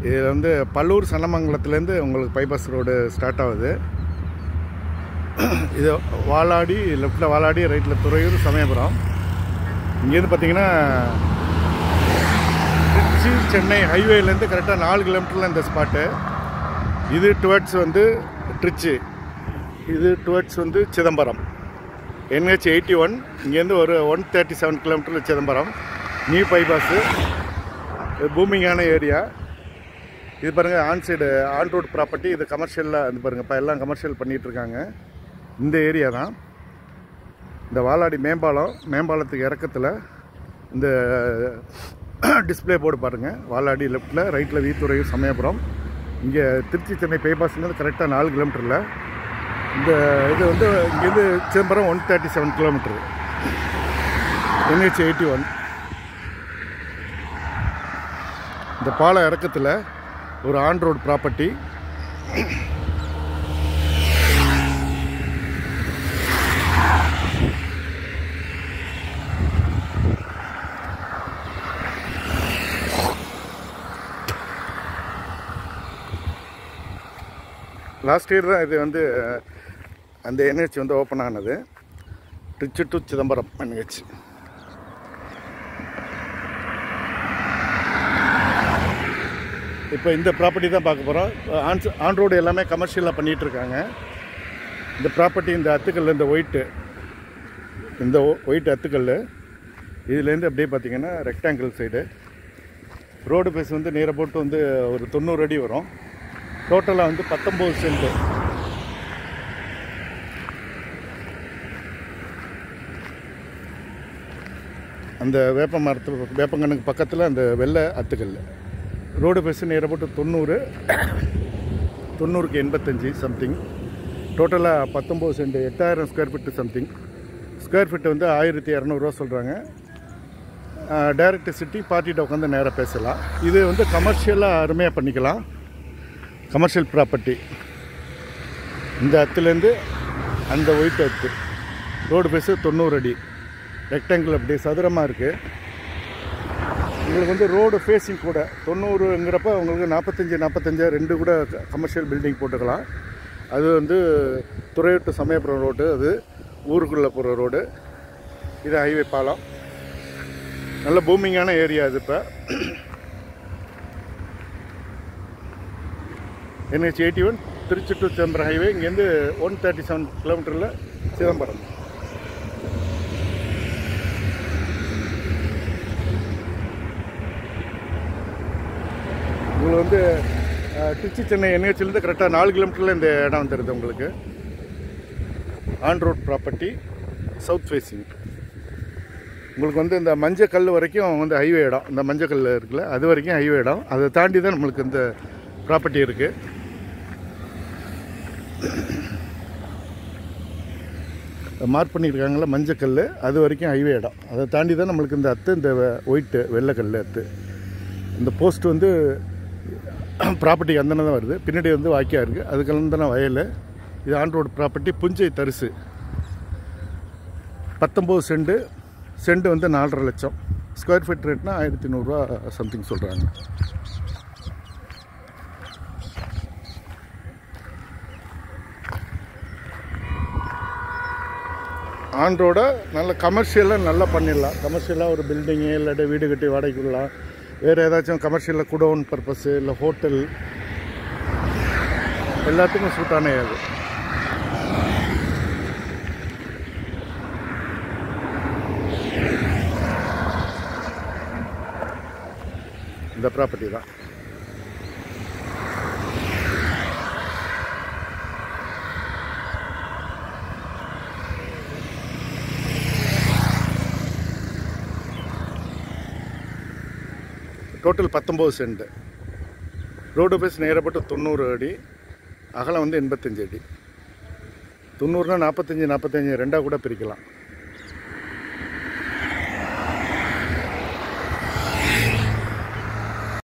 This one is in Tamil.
இது வந்து பல்லூர் சன்னமங்கலத்துலேருந்து உங்களுக்கு பைபாஸ் ரோடு ஸ்டார்ட் ஆகுது. இது வாலாடி, லெஃப்டில் வாலாடி, ரைட்டில் துறையூர், சமயபுரம். இங்கேருந்து பார்த்தீங்கன்னா திருச்சி சென்னை ஹைவேலேருந்து கரெக்டாக 4 கிலோமீட்டரில் இந்த ஸ்பாட்டு. இது டுவர்ட்ஸ் வந்து திருச்சி, இது டுவர்ட்ஸ் வந்து சிதம்பரம். NH 81 இங்கேருந்து ஒரு 137 கிலோமீட்டரில் சிதம்பரம். நியூ பைபாஸு, பூமிங்கான ஏரியா. இது பாருங்கள், on side on road property. இது கமர்ஷியலில் இது பாருங்கள், இப்போ எல்லாம் கமர்ஷியல் பண்ணிகிட்ருக்காங்க. இந்த ஏரியா தான் இந்த வாலாடி மேம்பாலத்துக்கு இறக்கத்தில் இந்த டிஸ்பிளே போர்டு பாருங்கள். வாலாடி லெஃப்டில், ரைட்டில் வீத்துறையூர், சமயபுரம். இங்கே திருச்சி சென்னை பைபாஸ்லேருந்து கரெக்டாக 4 கிலோமீட்டரில். இந்த இது வந்து இங்கேருந்து சிதம்பரம் 137 கிலோமீட்டரு. NH 81. இந்த பாலம் இறக்கத்தில் ஒரு on road property. Last year தான் இது வந்து அந்த NH வந்து ஓப்பன் ஆனது. Trichy to Chidambaram NH. இப்போ இந்த ப்ராப்பர்ட்டி தான் பார்க்க போகிறோம். ஆன் ரோடு எல்லாமே கமர்ஷியலாக பண்ணிகிட்ருக்காங்க. இந்த ப்ராப்பர்ட்டி இந்த அத்துக்கல், இந்த ஒயிட் அத்துக்கல், இதுலேருந்து அப்படியே பார்த்தீங்கன்னா ரெக்டாங்கிள் சைடு. ரோடு பேஸ் வந்து நேராக போட்டு வந்து ஒரு 90 அடி வரும். டோட்டலாக வந்து 19 சென்ட். அந்த வேப்பங்கண்ணுக்கு பக்கத்தில் அந்த வெள்ளை அத்துக்கல். ரோடு பேஸு நேராக போட்டு 90, 90க்கு 85 சம்திங். டோட்டலாக 19 cent, 8000 square feet something. Square feet வந்து 1200 சொல்கிறாங்க. டைரக்ட் சிட்டி பார்ட்டிகிட்ட உட்காந்து நேராக பேசலாம். இது வந்து கமர்ஷியலாக அருமையாக பண்ணிக்கலாம். Commercial property. இந்த அத்துலேருந்து அந்த ஒயிட் அத்து. ரோடு பேஸு 90 அடி. ரெக்டாங்கிள் அப்படியே சதுரமாக இருக்குது. உங்களுக்கு வந்து ரோடு ஃபேஸிங் கூட 90ங்கிறப்ப உங்களுக்கு 45 2 கூட கமர்ஷியல் பில்டிங் போட்டுக்கலாம். அது வந்து துறையூர் டு சமயபுரம் ரோடு, அது ஊருக்குள்ளே போகிற ரோடு. இது ஹைவே பாலம். நல்ல பூமிங்கான ஏரியா இது. இப்போ NH 81 Trichy to Chidambaram highway. இங்கேருந்து 137 கிலோமீட்டரில் சிதம்பரம். உங்களுக்கு வந்து திருச்சி சென்னை NHலேருந்து கரெக்டாக 4 கிலோமீட்டரில் இந்த இடம் வந்துடுது உங்களுக்கு. On road property, south facing. உங்களுக்கு வந்து இந்த மஞ்சக்கல் வரைக்கும் வந்து ஹைவே இடம். இந்த மஞ்சக்கல் இருக்குல்ல, அது வரைக்கும் ஹைவே இடம். அதை தாண்டி தான் நம்மளுக்கு இந்த ப்ராப்பர்ட்டி இருக்குது. மார்க் பண்ணியிருக்காங்கள மஞ்சக்கல், அது வரைக்கும் ஹைவே இடம். அதை தாண்டி தான் நம்மளுக்கு இந்த அத்து, இந்த ஒயிட்டு வெள்ளைக்கல் அத்து. இந்த போஸ்ட் வந்து ப்ராப்பர்ட்டிக்கு அந்தன தான் வருது. பின்னாடி வந்து வாக்கியாக இருக்குது, அதுக்கெல்லாம் தானே வயல். இது ஆன் ரோடு ப்ராப்பர்ட்டி. புஞ்சை தரிசு. 19 சென்ட். சென்ட் வந்து 4.5 லட்சம். ஸ்கொயர் ஃபீட் ரேட்னா 1100 ரூபா சம்திங் சொல்கிறாங்க. ஆன் ரோடை நல்ல கமர்ஷியலாக நல்லா பண்ணிடலாம். கமர்ஷியலாக ஒரு பில்டிங்கு இல்லாட்டி வீடு கட்டி வாடகைக்கு விடலாம். வேறு ஏதாச்சும் கமர்ஷியலில் குடோன் பர்பஸ்ஸு இல்லை ஹோட்டல் எல்லாத்துக்கும் சூட்டான அது. இந்த ப்ராப்பர்ட்டி தான். Total 19 cent. ரோடு பேஸ் நேரப்பட்டு 90 அடி, அகலம் வந்து 85 அடி. 90னா 45 2 கூட பிரிக்கலாம்.